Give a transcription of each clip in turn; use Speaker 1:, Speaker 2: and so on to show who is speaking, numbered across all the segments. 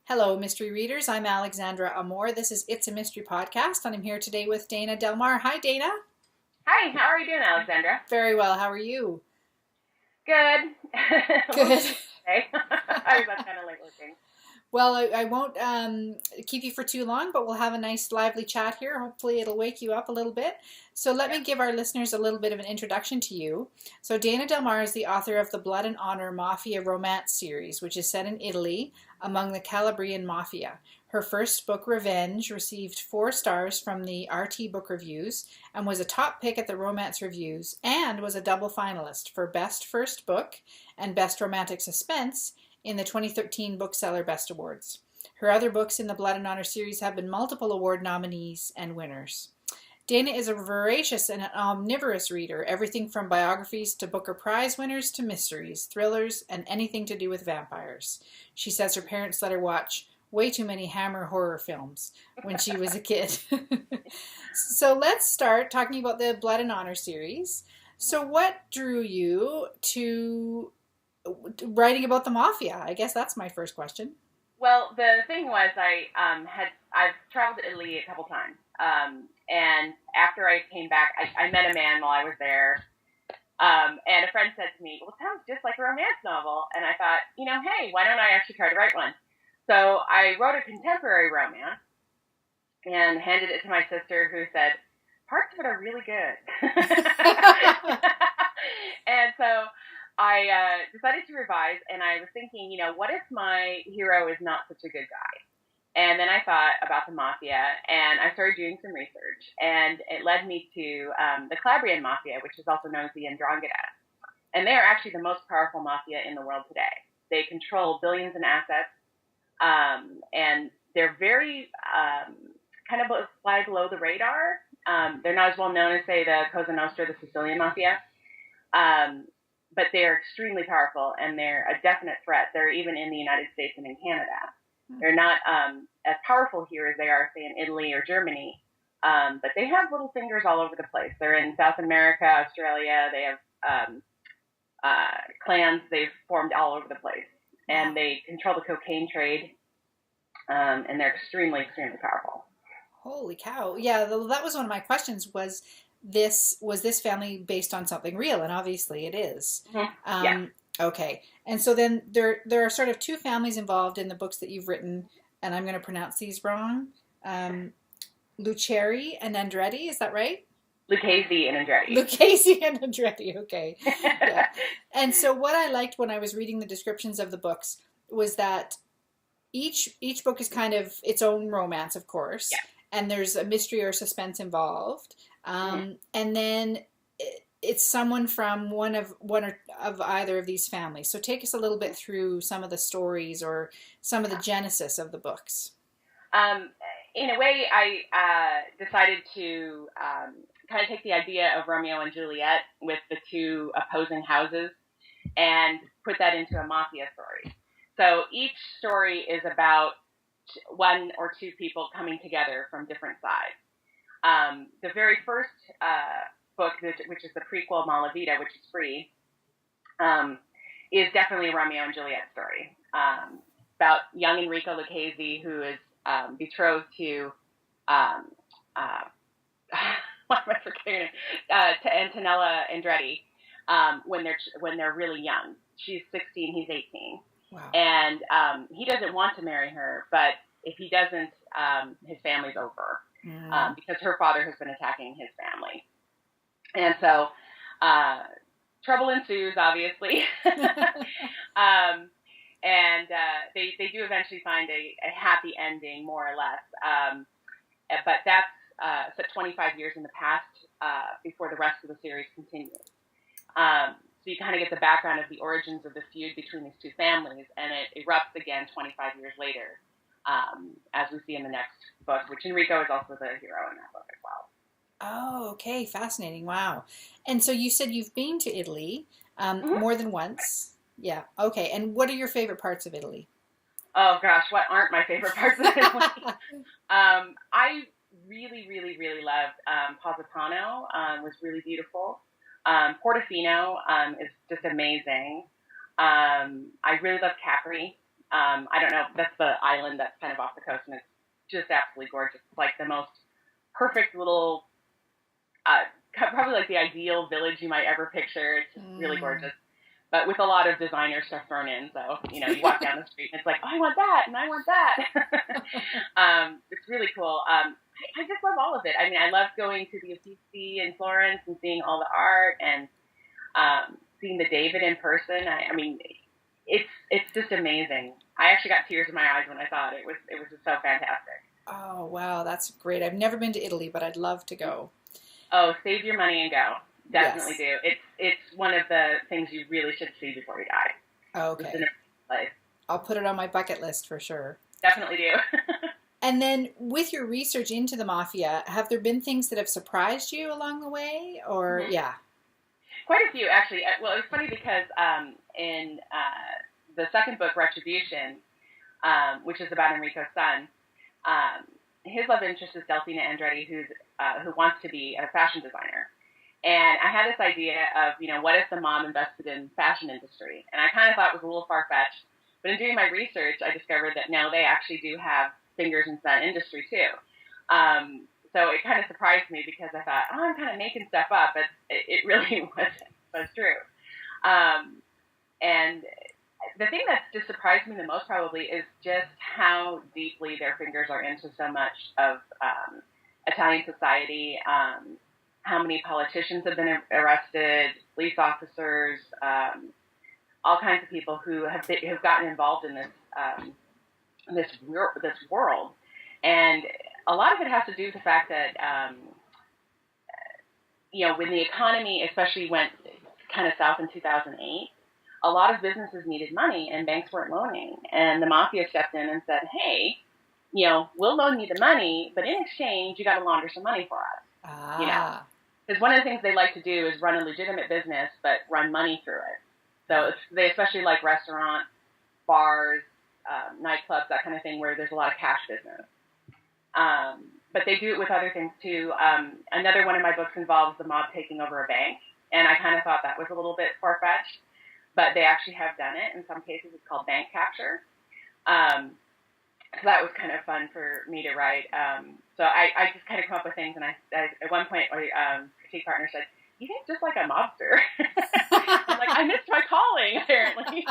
Speaker 1: Hello, mystery readers. I'm Alexandra Amor. This is It's a Mystery Podcast, and I'm here today with Dana Delamar. Hi, Dana.
Speaker 2: Hi, how are you doing, Alexandra?
Speaker 1: Very well. How are you?
Speaker 2: Good.
Speaker 1: Good.
Speaker 2: I was kind of late looking.
Speaker 1: Well, I won't keep you for too long, but we'll have a nice, lively chat here. Hopefully, it'll wake you up a little bit. So, let me give our listeners a little bit of an introduction to you. So, Dana Delamar is the author of the Blood and Honor Mafia romance series, which is set in Italy among the Calabrian Mafia. Her first book, Revenge, received 4 stars from the RT Book Reviews and was a top pick at the Romance Reviews, and was a double finalist for Best First Book and Best Romantic Suspense in the 2013 Bookseller Best Awards. Her other books in the Blood and Honor series have been multiple award nominees and winners. Dana is a voracious and omnivorous reader, everything from biographies to Booker Prize winners to mysteries, thrillers, and anything to do with vampires. She says her parents let her watch way too many Hammer horror films when she was a kid. So let's start talking about the Blood and Honor series. So what drew you to writing about the mafia? I guess that's my first question.
Speaker 2: Well, the thing was, I've traveled to Italy a couple times, and after I came back, I met a man while I was there, and a friend said to me, "Well, it sounds just like a romance novel," and I thought, hey, why don't I actually try to write one? So I wrote a contemporary romance and handed it to my sister, who said, "Parts of it are really good," and so I decided to revise, and I was thinking, what if my hero is not such a good guy? And then I thought about the mafia, and I started doing some research, and it led me to the Calabrian Mafia, which is also known as the 'Ndrangheta. And they are actually the most powerful mafia in the world today. They control billions in assets, and they're very kind of fly below the radar. They're not as well known as, say, the Cosa Nostra, the Sicilian Mafia. But they are extremely powerful, and they're a definite threat. They're even in the United States and in Canada. They're not as powerful here as they are, say, in Italy or Germany, but they have little fingers all over the place. They're in South America, Australia. They have clans they've formed all over the place, and they control the cocaine trade, and they're extremely, extremely powerful.
Speaker 1: Holy cow. Yeah, that was one of my questions. Was this family based on something real? And obviously it is.
Speaker 2: Mm-hmm. Yeah.
Speaker 1: Okay. And so then there are sort of 2 families involved in the books that you've written, and I'm going to pronounce these wrong. Luccheri and Andretti, is that right?
Speaker 2: Lucchesi and Andretti.
Speaker 1: Lucchesi and Andretti, okay. Yeah. And so what I liked when I was reading the descriptions of the books was that each book is kind of its own romance, of course.
Speaker 2: Yeah.
Speaker 1: And there's a mystery or suspense involved. And then it's someone from one of either of these families. So take us a little bit through some of the stories or some of the genesis of the books.
Speaker 2: In a way, I decided to kind of take the idea of Romeo and Juliet with the 2 opposing houses and put that into a mafia story. So each story is about 1 or 2 people coming together from different sides. The very first book, which is the prequel Malavita, which is free, is definitely a Romeo and Juliet story about young Enrico Lucchesi, who is betrothed to what am I forgetting? To Antonella Andretti when they're really young. She's 16, he's 18.
Speaker 1: Wow.
Speaker 2: And he doesn't want to marry her, but if he doesn't, his family's over because her father has been attacking his family. And so trouble ensues, obviously. And they do eventually find a happy ending, more or less. But that's set 25 years in the past before the rest of the series continues. So you kind of get the background of the origins of the feud between these 2 families, and it erupts again 25 years later, as we see in the next book, which Enrico is also the hero in that book as well.
Speaker 1: Oh, okay. Fascinating. Wow. And so you said you've been to Italy more than once. Yeah. Okay. And what are your favorite parts of Italy?
Speaker 2: Oh, gosh. What aren't my favorite parts of Italy? I really, really, really loved Positano. Was really beautiful. Portofino is just amazing. I really love Capri. I don't know. That's the island that's kind of off the coast, and it's just absolutely gorgeous. It's like the most perfect little, probably like the ideal village you might ever picture. It's just really gorgeous, but with a lot of designer stuff thrown in. So, you know, you walk down the street and it's like, oh, I want that, and I want that. It's really cool. I just love all of it. I mean, I love going to the Uffizi in Florence and seeing all the art and seeing the David in person. I mean, it's just amazing. I actually got tears in my eyes when I saw it. It was just so fantastic.
Speaker 1: Oh, wow, that's great. I've never been to Italy, but I'd love to go.
Speaker 2: Oh, save your money and go. Definitely
Speaker 1: Yes.
Speaker 2: do. It's one of the things you really should see before you die. It's an
Speaker 1: Okay.
Speaker 2: amazing place.
Speaker 1: I'll put it on my bucket list for sure.
Speaker 2: Definitely do.
Speaker 1: And then with your research into the mafia, have there been things that have surprised you along the way? Or, yeah.
Speaker 2: Quite a few, actually. Well, it was funny because in the second book, Retribution, which is about Enrico's son, his love interest is Delfina Andretti, who wants to be a fashion designer. And I had this idea of, you know, what if the mom invested in fashion industry? And I kind of thought it was a little far-fetched. But in doing my research, I discovered that no, they actually do have fingers into that industry too. So it kind of surprised me because I thought, oh, I'm kind of making stuff up, but it really was true. And the thing that just surprised me the most probably is just how deeply their fingers are into so much of Italian society. How many politicians have been arrested, police officers, all kinds of people who have gotten involved in this world, and a lot of it has to do with the fact that you know, when the economy especially went kind of south in 2008, a lot of businesses needed money and banks weren't loaning, and the mafia stepped in and said, hey, you know, we'll loan you the money, but in exchange you got to launder some money for us. You know, because one of the things they like to do is run a legitimate business, but run money through it. So they especially like restaurants, bars, nightclubs, that kind of thing, where there's a lot of cash business. But they do it with other things too. Another one of my books involves the mob taking over a bank, and I kind of thought that was a little bit far-fetched, but they actually have done it. In some cases, it's called bank capture. So that was kind of fun for me to write. So I just kind of come up with things, and I at one point, my critique partner said, you think just like a mobster. I'm like, I missed my calling, apparently.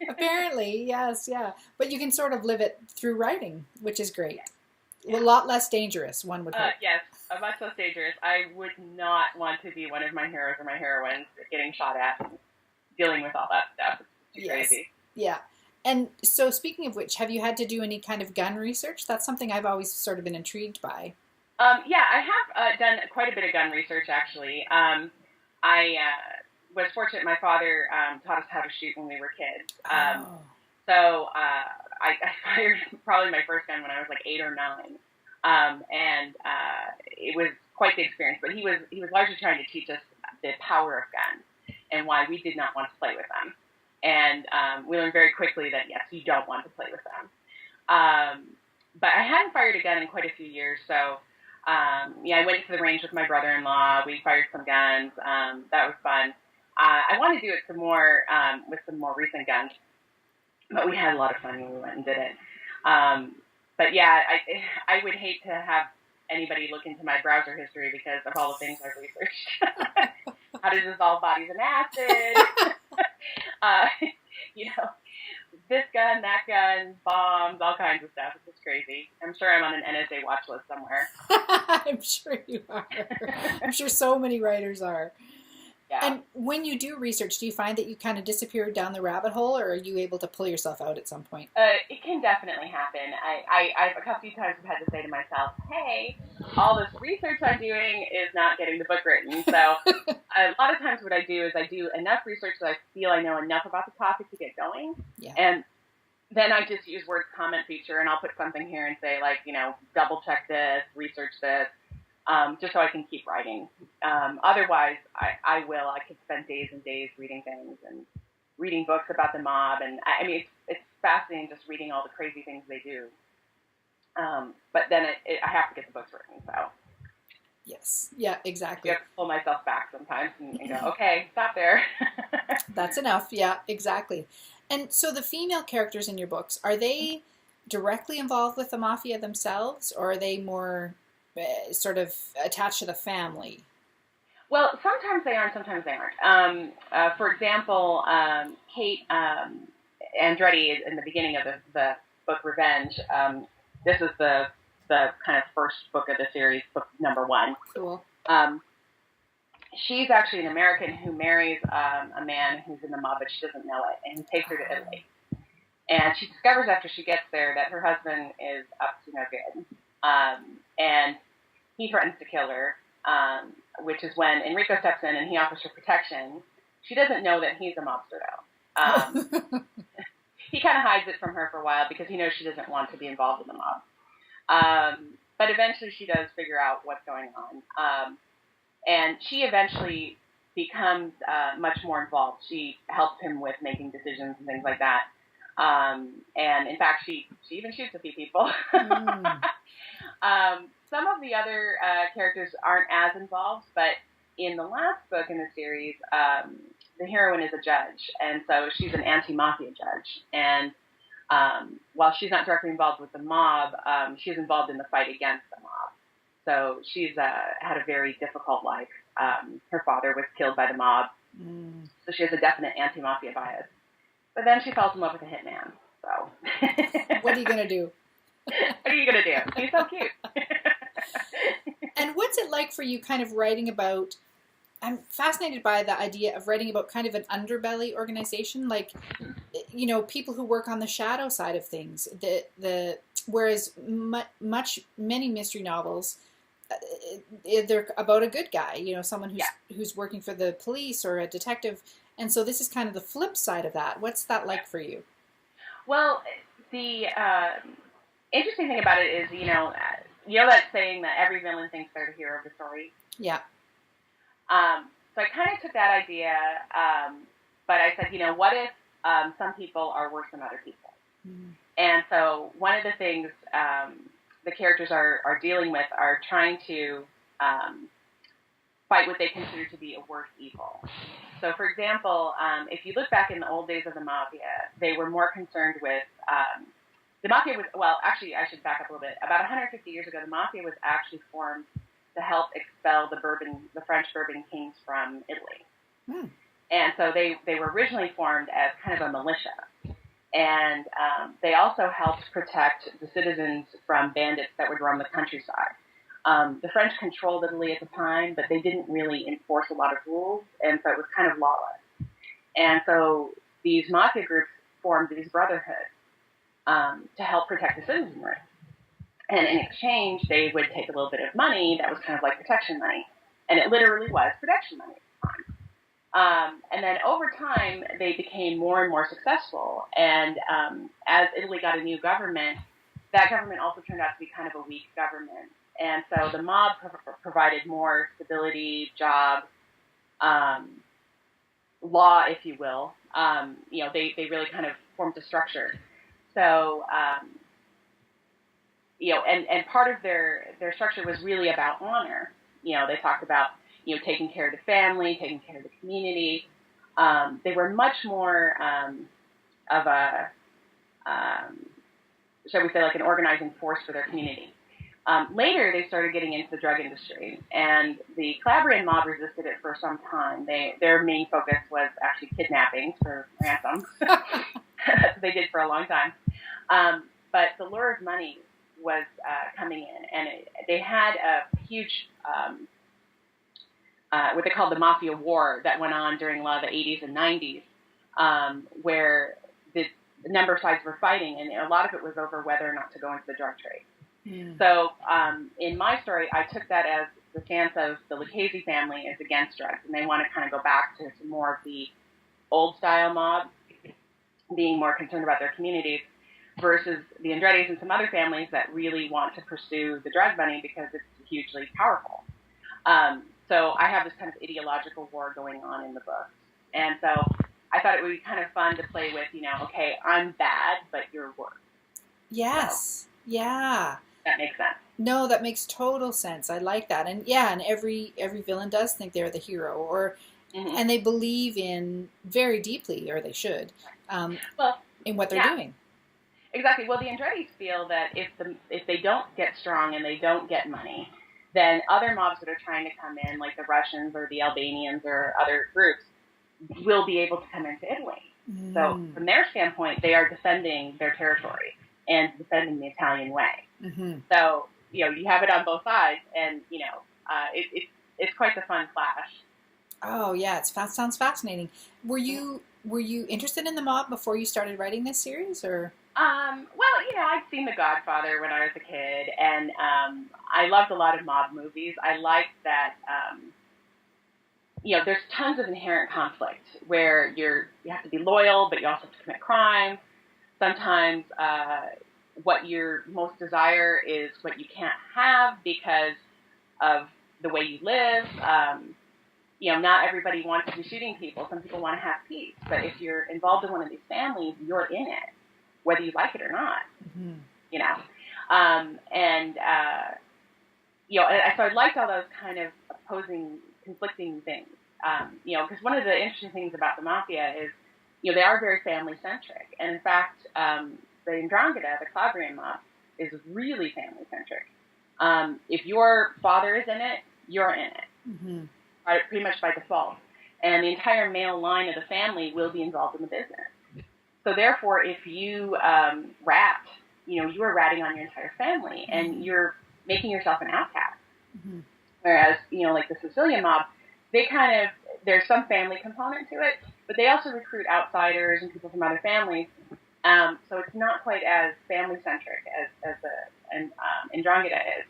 Speaker 1: Apparently, yes, yeah. But you can sort of live it through writing, which is great. Yeah. A lot less dangerous, one would hope.
Speaker 2: Yes, much less dangerous. I would not want to be one of my heroes or my heroines getting shot at and dealing with all that stuff. It's too crazy.
Speaker 1: Yeah. And so speaking of which, have you had to do any kind of gun research? That's something I've always sort of been intrigued by.
Speaker 2: Yeah, I have done quite a bit of gun research, actually. I was fortunate. My father taught us how to shoot when we were kids. So I fired probably my first gun when I was like 8 or 9. And it was quite the experience. But he was largely trying to teach us the power of guns and why we did not want to play with them. And we learned very quickly that, yes, you don't want to play with them. But I hadn't fired a gun in quite a few years, so yeah, I went to the range with my brother-in-law. We fired some guns. That was fun. I want to do it some more with some more recent guns, but we had a lot of fun when we went and did it. But yeah, I would hate to have anybody look into my browser history because of all the things I've researched. How to dissolve bodies in acid. You know, this gun, that gun, bombs, all kinds of stuff. It's just crazy. I'm sure I'm on an NSA watch list somewhere.
Speaker 1: I'm sure you are. I'm sure so many writers are.
Speaker 2: Yeah.
Speaker 1: And when you do research, do you find that you kind of disappear down the rabbit hole, or are you able to pull yourself out at some point?
Speaker 2: It can definitely happen. I've a couple of times have had to say to myself, hey, all this research I'm doing is not getting the book written. So a lot of times what I do is I do enough research that I feel I know enough about the topic to get going.
Speaker 1: Yeah.
Speaker 2: And then I just use Word's comment feature, and I'll put something here and say, like, you know, double check this, research this. Just so I can keep writing. Otherwise, I could spend days and days reading things and reading books about the mob. And I mean, it's fascinating just reading all the crazy things they do. But then I have to get the books written, so.
Speaker 1: Yes. Yeah, exactly.
Speaker 2: I have to pull myself back sometimes and go, okay, stop there.
Speaker 1: That's enough. Yeah, exactly. And so the female characters in your books, are they directly involved with the mafia themselves, or are they more sort of attached to the family?
Speaker 2: Well, sometimes they are, and sometimes they aren't. For example, Kate Andretti in the beginning of the book Revenge. This is the kind of first book of the series, book number one.
Speaker 1: Cool.
Speaker 2: She's actually an American who marries a man who's in the mob, but she doesn't know it, and he takes her to Italy. And she discovers after she gets there that her husband is up to no good, and he threatens to kill her. Which is when Enrico steps in and he offers her protection. She doesn't know that he's a mobster, though. He kind of hides it from her for a while because he knows she doesn't want to be involved in the mob. But eventually she does figure out what's going on. And she eventually becomes much more involved. She helps him with making decisions and things like that. And in fact, she even shoots a few people. Some of the other characters aren't as involved, but in the last book in the series, the heroine is a judge, and so she's an anti-mafia judge. And while she's not directly involved with the mob, she's involved in the fight against the mob. So she's had a very difficult life. Her father was killed by the mob, so she has a definite anti-mafia bias. But then she falls in love with a hitman. So
Speaker 1: what are you gonna do?
Speaker 2: What are you gonna do? He's so cute.
Speaker 1: And what's it like for you kind of writing about, I'm fascinated by the idea of writing about kind of an underbelly organization, like, you know, people who work on the shadow side of things. Whereas many mystery novels, they're about a good guy, you know, someone who's working for the police or a detective. And so this is kind of the flip side of that. What's that like for you?
Speaker 2: Well, the interesting thing about it is, you know that saying that every villain thinks they're the hero of the story?
Speaker 1: Yeah.
Speaker 2: So I kind of took that idea, but I said, you know, what if some people are worse than other people? And so one of the things the characters are dealing with are trying to fight what they consider to be a worse evil. So, for example, if you look back in the old days of the Mafia, they were more concerned with the Mafia was, well, actually, I should back up a little bit. About 150 years ago, the Mafia was actually formed to help expel the French Bourbon kings from Italy. And so they were originally formed as kind of a militia. And they also helped protect the citizens from bandits that would roam the countryside. The French controlled Italy at the time, but they didn't really enforce a lot of rules, and so it was kind of lawless. And so these Mafia groups formed these brotherhoods to help protect the citizenry. And in exchange, they would take a little bit of money that was kind of like protection money. And it literally was protection money at the time. And then over time, they became more and more successful. And as Italy got a new government, that government also turned out to be kind of a weak government. And so the mob provided more stability, jobs, law, if you will. You know, they really kind of formed a structure. So, you know, and part of their structure was really about honor. You know, they talked about, you know, taking care of the family, taking care of the community. They were much more of a, shall we say, like an organizing force for their community. Later, they started getting into the drug industry, and the Calabrian mob resisted it for some time. Their main focus was actually kidnapping for ransom. That's what they did for a long time. But the lure of money was coming in, and they had a huge, what they called the Mafia War that went on during a lot of the 80s and 90s, where the number of sides were fighting, and a lot of it was over whether or not to go into the drug trade. So in my story, I took that as the stance of the Lucchese family is against drugs, and they want to kind of go back to more of the old-style mob, being more concerned about their communities, versus the Andrettis and some other families that really want to pursue the drug money because it's hugely powerful. So I have this kind of ideological war going on in the book. And so I thought it would be kind of fun to play with, you know, okay, I'm bad, but you're worse.
Speaker 1: Yes. So, yeah.
Speaker 2: That makes sense.
Speaker 1: No, that makes total sense. I like that. And yeah, and every villain does think they're the hero, or and they believe in very deeply, or they should,
Speaker 2: Well,
Speaker 1: in what they're
Speaker 2: yeah,
Speaker 1: doing.
Speaker 2: exactly. Well, the Andrettis feel that if they don't get strong and they don't get money, then other mobs that are trying to come in, like the Russians or the Albanians or other groups, will be able to come into Italy. So
Speaker 1: Mm.
Speaker 2: from their standpoint, they are defending their territory and defending the Italian way.
Speaker 1: Mm-hmm.
Speaker 2: So, you have it on both sides, and, it's quite the fun clash.
Speaker 1: Oh yeah, sounds fascinating. Were you interested in the mob before you started writing this series, or?
Speaker 2: Well, I'd seen The Godfather when I was a kid, and I loved a lot of mob movies. I liked that, there's tons of inherent conflict where you have to be loyal, but you also have to commit crimes. Sometimes what your most desire is what you can't have because of the way you live. Not everybody wants to be shooting people. Some people want to have peace. But if you're involved in one of these families, you're in it, whether you like it or not.
Speaker 1: Mm-hmm.
Speaker 2: So I liked all those kind of opposing, conflicting things. Because one of the interesting things about the Mafia is, they are very family-centric. And in fact, the Ndrangheta, the Calabrian mob, is really family-centric. If your father is in it, you're in it.
Speaker 1: Mm-hmm.
Speaker 2: Pretty much by default. And the entire male line of the family will be involved in the business. So therefore, if you rat, you are ratting on your entire family, and you're making yourself an outcast.
Speaker 1: Mm-hmm.
Speaker 2: Whereas, like the Sicilian mob, there's some family component to it, but they also recruit outsiders and people from other families. So it's not quite as family-centric as the Ndrangheta is.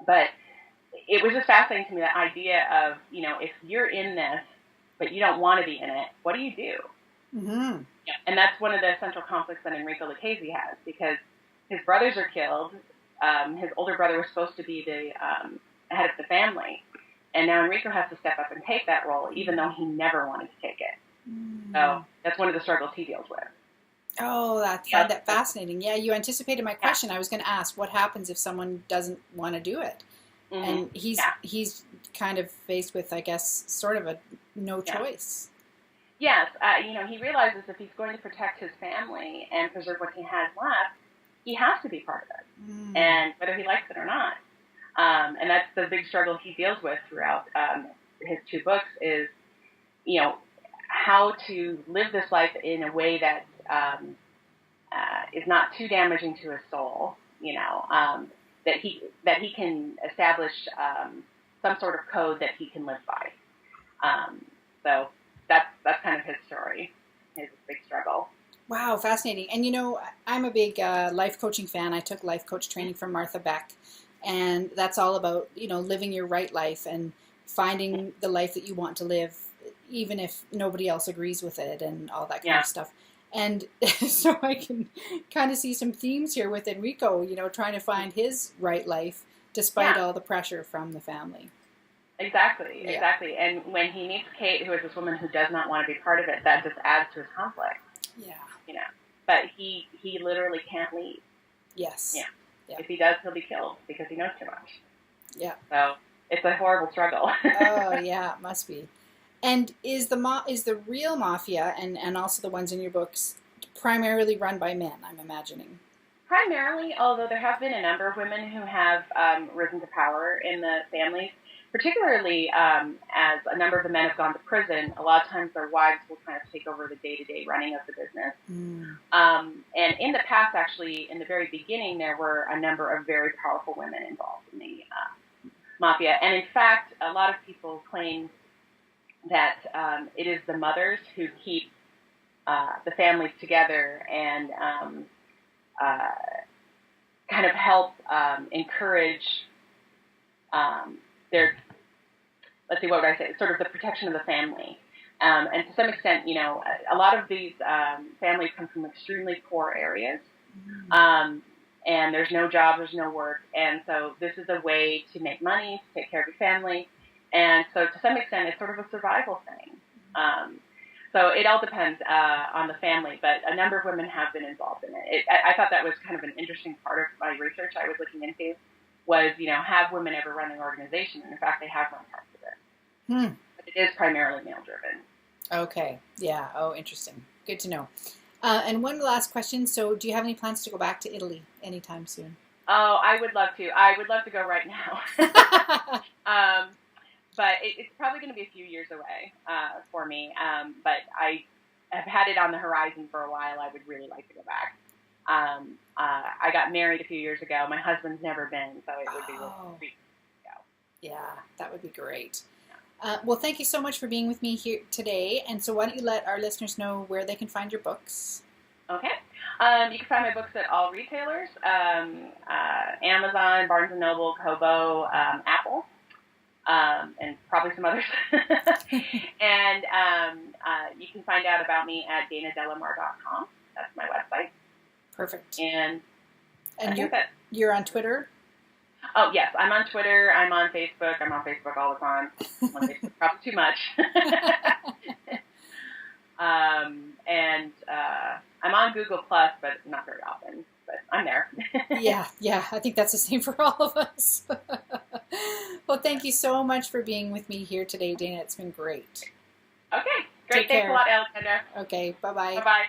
Speaker 2: But it was just fascinating to me, that idea of, if you're in this, but you don't want to be in it, what do you do?
Speaker 1: Mm-hmm.
Speaker 2: Yeah. And that's one of the central conflicts that Enrico Lucchese has, because his brothers are killed. His older brother was supposed to be the head of the family, and now Enrico has to step up and take that role, even though he never wanted to take it. Mm-hmm. So that's one of the struggles he deals with.
Speaker 1: Oh, find that fascinating. Yeah, you anticipated my question. I was going to ask, what happens if someone doesn't want to do it? Mm-hmm. And he's kind of faced with, I guess, sort of a no choice.
Speaker 2: Yes, he realizes if he's going to protect his family and preserve what he has left, he has to be part of it, and whether he likes it or not. And that's the big struggle he deals with throughout his two books is, how to live this life in a way that is not too damaging to his soul, that he can establish some sort of code that he can live by. So that's kind of his story, his big struggle.
Speaker 1: Wow, fascinating. And I'm a big life coaching fan. I took life coach training from Martha Beck, and that's all about living your right life and finding the life that you want to live, even if nobody else agrees with it and all that kind of stuff. And so I can kind of see some themes here with Enrico, trying to find his right life despite all the pressure from the family.
Speaker 2: Exactly. And when he meets Kate, who is this woman who does not want to be part of it, that just adds to his conflict.
Speaker 1: Yeah.
Speaker 2: But he literally can't leave.
Speaker 1: Yes.
Speaker 2: Yeah. If he does, he'll be killed because he knows too much.
Speaker 1: Yeah.
Speaker 2: So it's a horrible struggle.
Speaker 1: Oh, yeah, it must be. And is the real mafia and also the ones in your books primarily run by men, I'm imagining?
Speaker 2: Primarily, although there have been a number of women who have risen to power in the families, particularly as a number of the men have gone to prison. A lot of times their wives will kind of take over the day-to-day running of the business. And in the past, actually, in the very beginning, there were a number of very powerful women involved in the mafia. And in fact, a lot of people claim that it is the mothers who keep the families together and kind of help encourage what would I say, sort of the protection of the family. And to some extent, a lot of these families come from extremely poor areas. And there's no job, there's no work. And so this is a way to make money, to take care of your family. And so to some extent, it's sort of a survival thing. So it all depends on the family, but a number of women have been involved in it. I thought that was kind of an interesting part of my research I was looking into was, have women ever run an organization? And in fact, they have run parts of it. But it is primarily male-driven.
Speaker 1: Okay. Yeah. Oh, interesting. Good to know. And one last question. So, do you have any plans to go back to Italy anytime soon?
Speaker 2: Oh, I would love to. I would love to go right now. But it's probably going to be a few years away for me. But I have had it on the horizon for a while. I would really like to go back. I got married a few years ago. My husband's never been, so it would be really sweet to go.
Speaker 1: Yeah, that would be great. Well, thank you so much for being with me here today. And so why don't you let our listeners know where they can find your books?
Speaker 2: Okay. You can find my books at all retailers, Amazon, Barnes & Noble, Kobo, Apple, and probably some others. And you can find out about me at danadelamar.com. That's my website.
Speaker 1: Perfect.
Speaker 2: And
Speaker 1: you're on Twitter?
Speaker 2: Oh, yes. I'm on Twitter. I'm on Facebook. I'm on Facebook all the time. I'm on Facebook probably too much. And I'm on Google Plus, but not very often. But I'm there.
Speaker 1: Yeah. I think that's the same for all of us. Well, thank you so much for being with me here today, Dana. It's been great.
Speaker 2: Okay. Great. Thanks a lot, Alexandra.
Speaker 1: Okay. Bye-bye.
Speaker 2: Bye-bye.